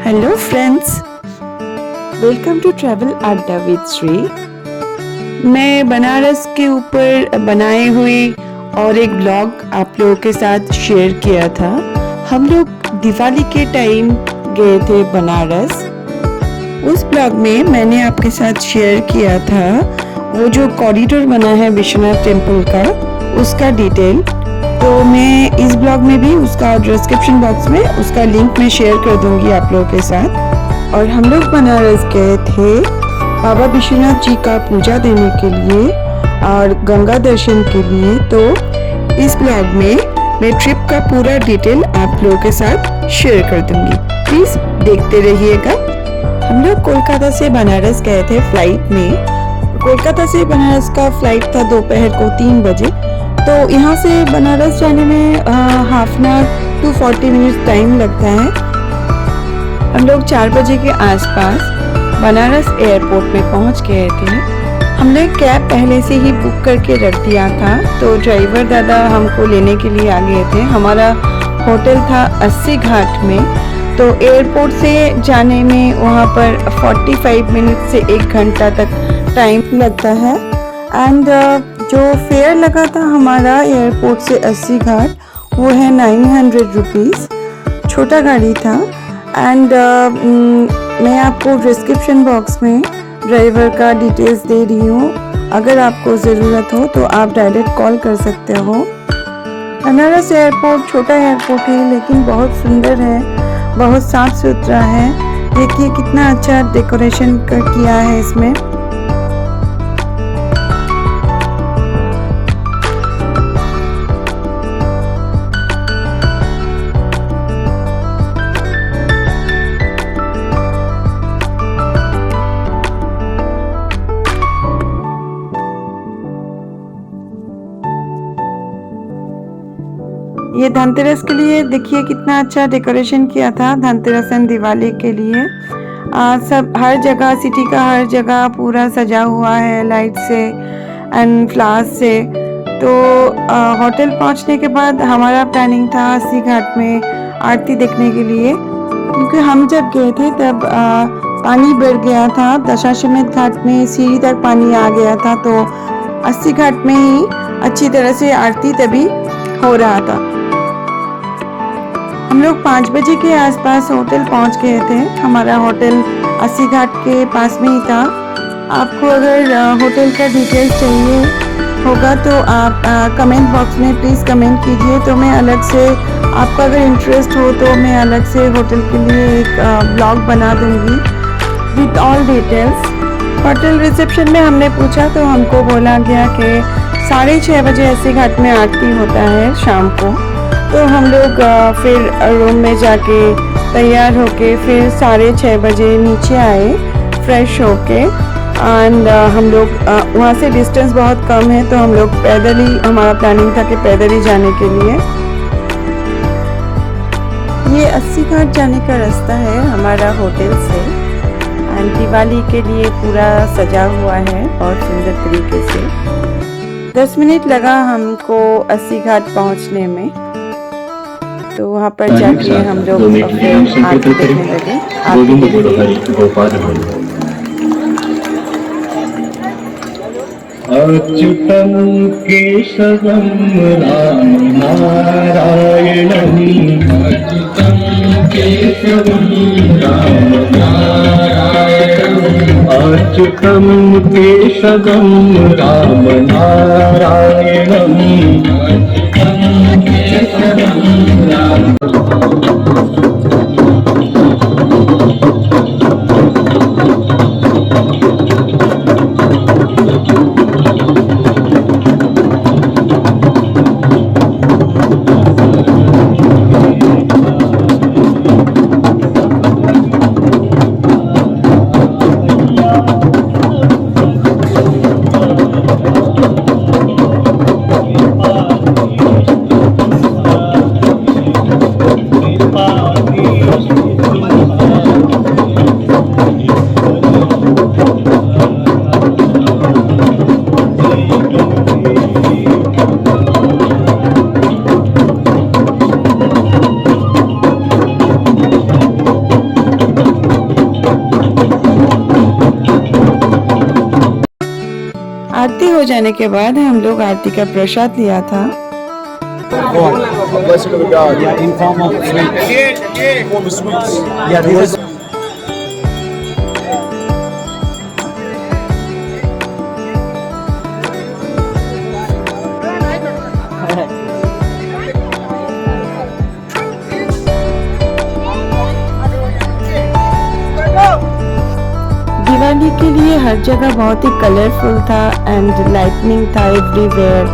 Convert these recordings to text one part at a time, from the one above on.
Hello friends, welcome to travel Adda with Shri. मैं बनारस के ऊपर बनाए हुए और एक ब्लॉग आप लोगों के साथ शेयर किया था। हम लोग दिवाली के टाइम गए थे बनारस। उस ब्लॉग में मैंने आपके साथ शेयर किया था वो जो कॉरिडोर बना है विश्वनाथ टेम्पल का, उसका डिटेल। तो मैं इस ब्लॉग में भी उसका डिस्क्रिप्शन बॉक्स में उसका लिंक मैं शेयर कर दूंगी आप लोगों के साथ। और हम लोग बनारस गए थे बाबा विश्वनाथ जी का पूजा देने के लिए और गंगा दर्शन के लिए। तो इस ब्लॉग में मैं ट्रिप का पूरा डिटेल आप लोगों के साथ शेयर कर दूंगी, प्लीज देखते रहिएगा। हम लोग कोलकाता से बनारस गए थे फ्लाइट में। कोलकाता से बनारस का फ्लाइट था दोपहर को 3 बजे। तो यहाँ से बनारस जाने में half an hour to 40 minute time लगता है। हम लोग 4 बजे के आसपास बनारस एयरपोर्ट में पहुँच गए थे। हमने कैब पहले से ही बुक करके रख दिया था, तो ड्राइवर दादा हमको लेने के लिए आ गए थे। हमारा होटल था 80 घाट में। तो एयरपोर्ट से जाने में वहाँ पर 45 मिनट से 1 घंटा तक टाइम लगता है। एंड जो फेयर लगा था हमारा एयरपोर्ट से 80 घाट, वो है 900 रुपीज़। छोटा गाड़ी था। एंड मैं आपको डिस्क्रिप्शन बॉक्स में ड्राइवर का डिटेल्स दे रही हूँ। अगर आपको ज़रूरत हो तो आप डायरेक्ट कॉल कर सकते हो। बनारस एयरपोर्ट छोटा एयरपोर्ट है लेकिन बहुत सुंदर है, बहुत साफ सुथरा है। देखिए कितना अच्छा डेकोरेशन किया है इसमें। ये धनतेरस के लिए देखिए कितना अच्छा डेकोरेशन किया था, धनतेरस एंड दिवाली के लिए। सब हर जगह, सिटी का हर जगह पूरा सजा हुआ है लाइट से एंड फ्लावर्स से। तो होटल पहुंचने के बाद हमारा प्लानिंग था 80 घाट में आरती देखने के लिए, क्योंकि हम जब गए थे तब पानी बढ़ गया था। दशाश्वमेध घाट में सीढ़ी तक पानी आ गया था, तो 80 घाट में ही अच्छी तरह से आरती तभी हो रहा था। हम लोग 5 बजे के आसपास होटल पहुंच गए थे। हमारा होटल 80 घाट के पास में ही था। आपको अगर होटल का डिटेल्स चाहिए होगा तो आप कमेंट बॉक्स में प्लीज़ कमेंट कीजिए। तो मैं अलग से, आपका अगर इंटरेस्ट हो तो मैं अलग से होटल के लिए एक ब्लॉग बना दूंगी with all details. Hotel reception में हमने पूछा तो हमको बोला गया कि 6:30 बजे 80 घाट में आरती होता है शाम को। तो हम लोग फिर रूम में जाके तैयार होके फिर 6:30 बजे नीचे आए फ्रेश होके। एंड हम लोग वहाँ से डिस्टेंस बहुत कम है, तो हम लोग पैदल ही, हमारा प्लानिंग था कि पैदल ही जाने के लिए। ये 80 घाट जाने का रास्ता है हमारा होटल से। एंड दिवाली के लिए पूरा सजा हुआ है बहुत सुंदर तरीके से। 10 मिनट लगा हमको 80 घाट पहुँचने में। तो वहाँ पर जाके हम लोग आरती देखने लगे। अच्युतं केशवं राम नारायणं, अच्युतं केशवं राम नारायणं, अच्युतं केशवं राम नारायणं, अच्युतं केशवं राम। हो जाने के बाद हम लोग आरती का प्रसाद लिया था। Go on. Blessing of God. Yeah, in form of sweets. In form of sweets. Yeah, this is. Diwali के लिए हर जगह बहुत ही कलरफुल था एंड लाइटनिंग था एवरीवेयर,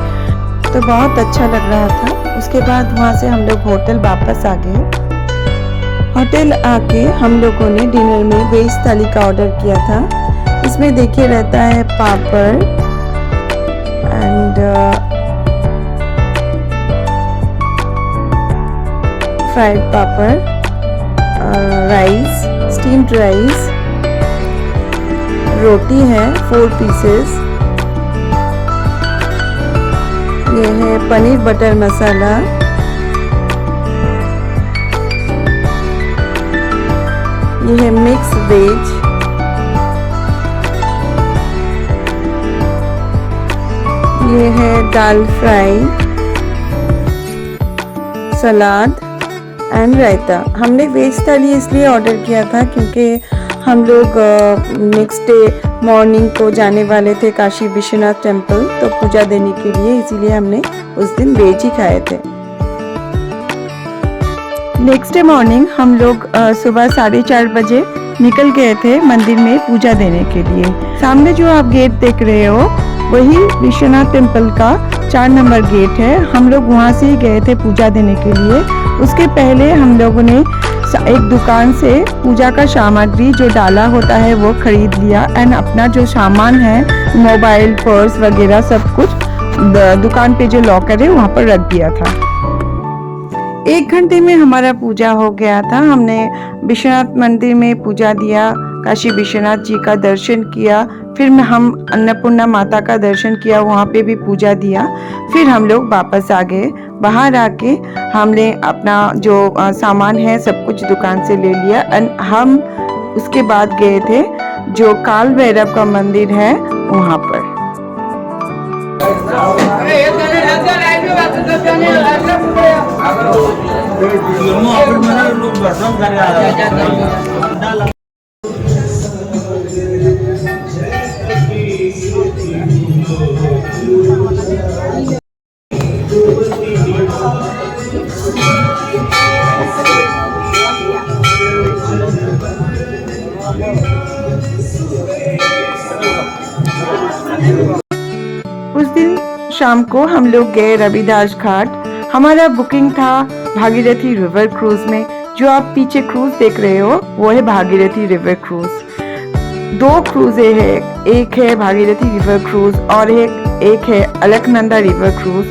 तो बहुत अच्छा लग रहा था। उसके बाद वहाँ से हम लोग होटल वापस आ गए। होटल आके हम लोगों ने डिनर में वेज थाली का ऑर्डर किया था। इसमें देखिए रहता है papad and fried papad, rice, steamed rice, रोटी है 4 पीसेस, ये है पनीर बटर मसाला, ये है मिक्स वेज, ये है दाल फ्राई, सलाद एंड रायता। हमने वेज थाली इसलिए ऑर्डर किया था क्योंकि हम लोग नेक्स्ट डे मॉर्निंग को जाने वाले थे काशी विश्वनाथ टेम्पल, तो पूजा देने के लिए, इसीलिए हमने उस दिन वेज ही खाए थे। नेक्स्ट डे मॉर्निंग हम लोग सुबह 4:30 बजे निकल गए थे मंदिर में पूजा देने के लिए। सामने जो आप गेट देख रहे हो वही विश्वनाथ टेम्पल का 4 नंबर गेट है। हम लोग वहाँ से ही गए थे पूजा देने के लिए। उसके पहले हम लोगों ने एक दुकान से पूजा का सामग्री जो डाला होता है वो खरीद लिया एंड अपना जो सामान है मोबाइल, पर्स वगैरह सब कुछ दुकान पे जो लॉकर है वहाँ पर रख दिया था। 1 घंटे में हमारा पूजा हो गया था। हमने विश्वनाथ मंदिर में पूजा दिया, काशी विश्वनाथ जी का दर्शन किया, फिर हम अन्नपूर्णा माता का दर्शन किया, वहाँ पे भी पूजा दिया। फिर हम लोग वापस आ गए। बाहर आके हमने अपना जो सामान है सब कुछ दुकान से ले लिया एंड हम उसके बाद गए थे जो काल भैरव का मंदिर है वहाँ पर। उस दिन शाम को हम लोग गए रविदास घाट। हमारा बुकिंग था भागीरथी रिवर क्रूज में। जो आप पीछे क्रूज देख रहे हो वो है भागीरथी रिवर क्रूज। 2 क्रूजे है, एक है भागीरथी रिवर क्रूज और एक है अलकनंदा रिवर क्रूज।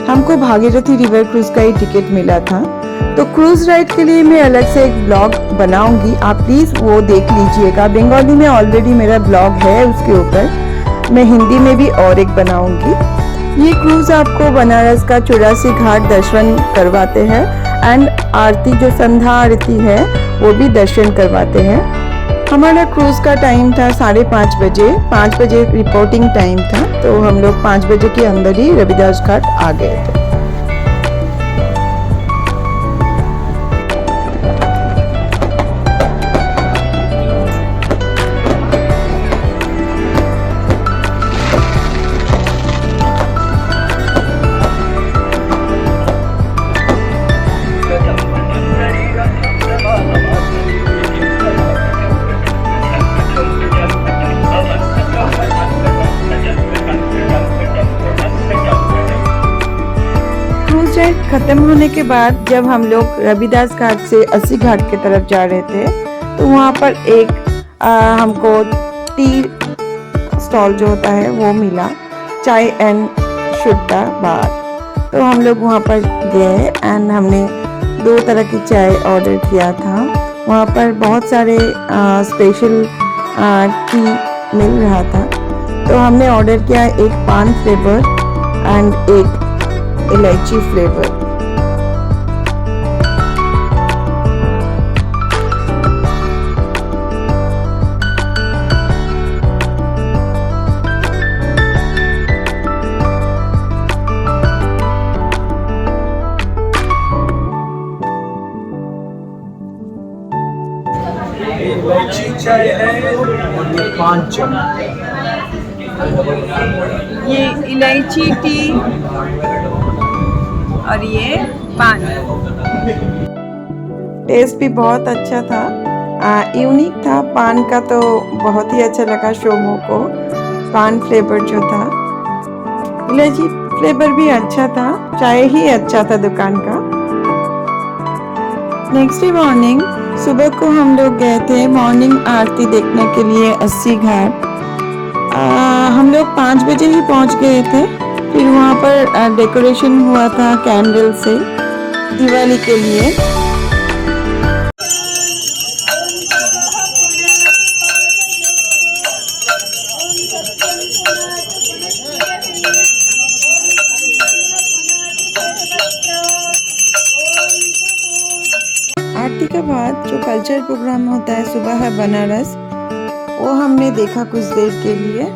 हमको भागीरथी रिवर क्रूज का ही टिकट मिला था, तो क्रूज राइड के लिए मैं अलग से एक ब्लॉग बनाऊंगी, आप प्लीज वो देख लीजिएगा। बंगाली में ऑलरेडी मेरा ब्लॉग है उसके ऊपर, मैं हिंदी में भी और एक बनाऊंगी। ये क्रूज आपको बनारस का 84 घाट दर्शन करवाते हैं एंड आरती जो संध्या आरती है वो भी दर्शन करवाते हैं। हमारा क्रूज का टाइम था 5:30 बजे, 5 बजे रिपोर्टिंग टाइम था, तो हम लोग 5 बजे के अंदर ही रविदास घाट आ गए थे। खत्म होने के बाद जब हम लोग रविदास घाट से 80 घाट की तरफ जा रहे थे, तो वहाँ पर एक हमको टी स्टॉल जो होता है वो मिला, चाय एंड शुद्धा बार। तो हम लोग वहाँ पर गए एंड हमने 2 तरह की चाय ऑर्डर किया था। वहाँ पर बहुत सारे स्पेशल टी मिल रहा था, तो हमने ऑर्डर किया एक पान फ्लेवर एंड एक इलायची फ्लेवर। इलायची चाय है और ये पान चाय। ये इलायची टी और ये पान। टेस्ट भी बहुत अच्छा था, यूनिक था। पान का तो बहुत ही अच्छा लगा शोमो को, पान फ्लेवर जो था। इलायची फ्लेवर भी अच्छा था, चाय ही अच्छा था दुकान का। नेक्स्ट डे मॉर्निंग सुबह को हम लोग गए थे मॉर्निंग आरती देखने के लिए अस्सी घाट। हम लोग 5 बजे ही पहुंच गए थे। फिर वहाँ पर डेकोरेशन हुआ था कैंडल से दिवाली के लिए। आरती के बाद जो कल्चर प्रोग्राम होता है सुबह है बनारस, वो हमने देखा कुछ देर के लिए।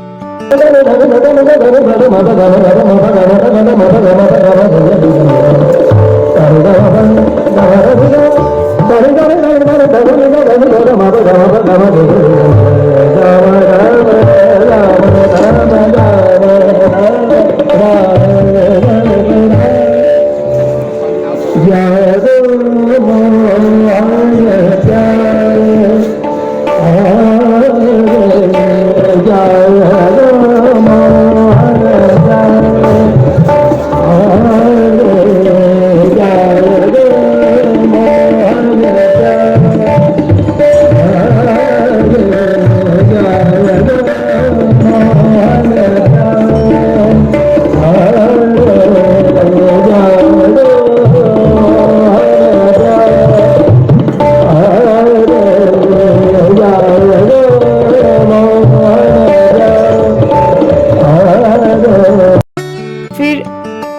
फिर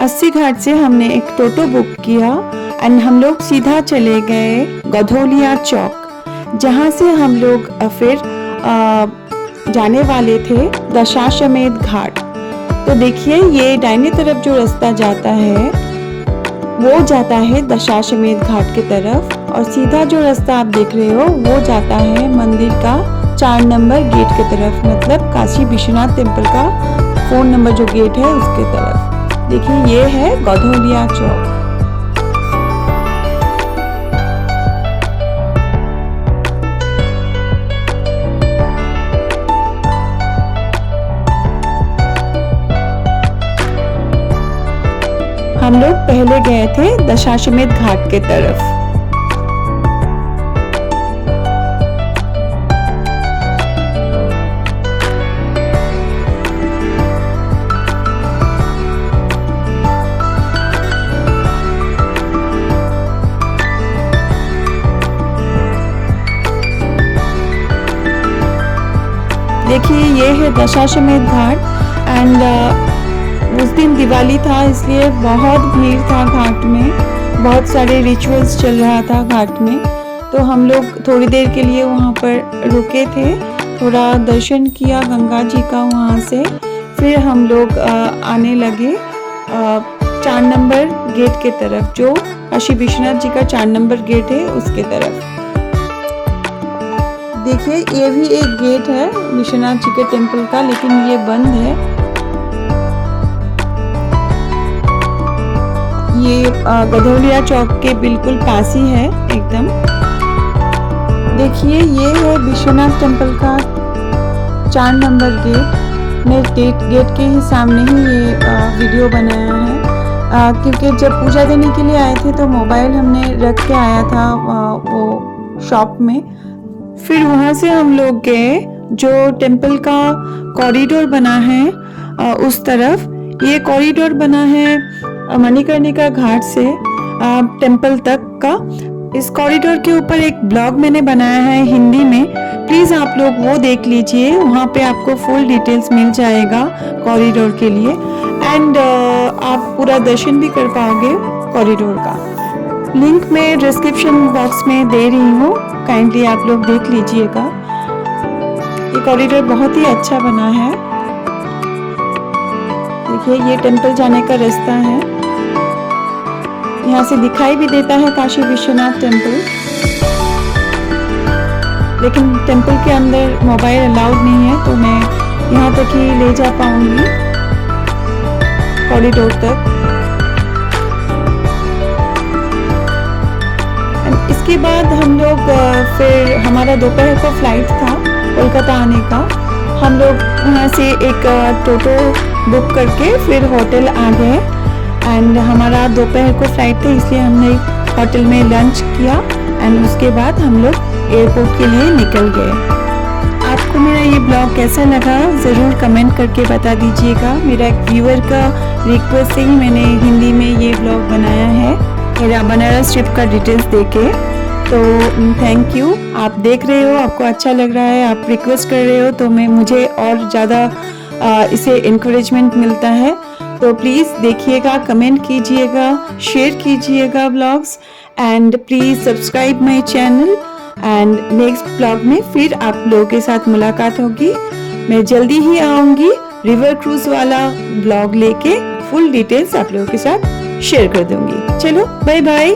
अस्सी घाट से हमने एक टोटो बुक किया एंड हम लोग सीधा चले गए गधौलिया चौक, जहाँ से हम लोग फिर जाने वाले थे दशाश्वमेध घाट। तो देखिए ये दाहिने तरफ जो रास्ता जाता है वो जाता है दशाश्वमेध घाट की तरफ, और सीधा जो रास्ता आप देख रहे हो वो जाता है मंदिर का 4 नंबर गेट की तरफ, मतलब काशी विश्वनाथ टेम्पल का 4 नंबर जो गेट है उसके तरफ। देखिए ये है गधौलिया चौक। हम लोग पहले गए थे दशाश्वमेध घाट के तरफ। देखिए ये है दशाश्वमेध घाट एंड उस दिन दिवाली था इसलिए बहुत भीड़ था घाट में, बहुत सारे रिचुअल्स चल रहा था घाट में। तो हम लोग थोड़ी देर के लिए वहाँ पर रुके थे, थोड़ा दर्शन किया गंगा जी का वहाँ से। फिर हम लोग आने लगे 4 नंबर गेट के तरफ, जो काशी विश्वनाथ जी का 4 नंबर गेट है उसके तरफ। देखिए ये भी एक गेट है विश्वनाथ जी के टेम्पल का, लेकिन ये बंद है। ये गधौलिया चौक के बिल्कुल पास ही है एकदम। देखिए ये है विश्वनाथ टेम्पल का 4 नंबर गेट। मैं गेट के ही सामने ही ये वीडियो बनाया है, क्योंकि जब पूजा देने के लिए आए थे तो मोबाइल हमने रख के आया था वो शॉप में। फिर वहाँ से हम लोग गए जो टेम्पल का कॉरिडोर बना है उस तरफ। ये कॉरिडोर बना है मणिकर्णिका घाट से टेम्पल तक का। इस कॉरिडोर के ऊपर एक ब्लॉग मैंने बनाया है हिंदी में, प्लीज़ आप लोग वो देख लीजिए, वहाँ पे आपको फुल डिटेल्स मिल जाएगा कॉरिडोर के लिए एंड आप पूरा दर्शन भी कर पाओगे कॉरिडोर का। लिंक मैं डिस्क्रिप्शन बॉक्स में दे रही हूँ, काइंडली आप लोग देख लीजिएगा। ये कॉरिडोर बहुत ही अच्छा बना है। देखिए ये टेम्पल जाने का रास्ता है, यहाँ से दिखाई भी देता है काशी विश्वनाथ टेम्पल। लेकिन टेंपल के अंदर मोबाइल अलाउड नहीं है, तो मैं यहाँ तक ही ले जा पाऊंगी, कॉरिडोर तक। इसके बाद हम लोग फिर हमारा दोपहर को फ्लाइट था कोलकाता आने का। हम लोग वहाँ से एक टोटो बुक करके फिर होटल आ गए एंड हमारा दोपहर को फ्लाइट था, इसलिए हमने होटल में लंच किया एंड उसके बाद हम लोग एयरपोर्ट के लिए निकल गए। आपको मेरा ये ब्लॉग कैसा लगा ज़रूर कमेंट करके बता दीजिएगा। मेरा एक व्यूअर का रिक्वेस्ट से ही मैंने हिंदी में ये ब्लॉग बनाया है, मेरा बनारस ट्रिप का डिटेल्स देके। तो थैंक यू, आप देख रहे हो, आपको अच्छा लग रहा है, आप रिक्वेस्ट कर रहे हो, तो मुझे और ज़्यादा इसे इनकरेजमेंट मिलता है। तो प्लीज़ देखिएगा, कमेंट कीजिएगा, शेयर कीजिएगा blogs and please subscribe my channel. And next blog में फिर आप लोगों के साथ मुलाकात होगी। मैं जल्दी ही आऊँगी रिवर क्रूज वाला ब्लॉग लेके, फुल डिटेल्स आप लोगों के साथ शेयर कर दूंगी। चलो बाय बाय।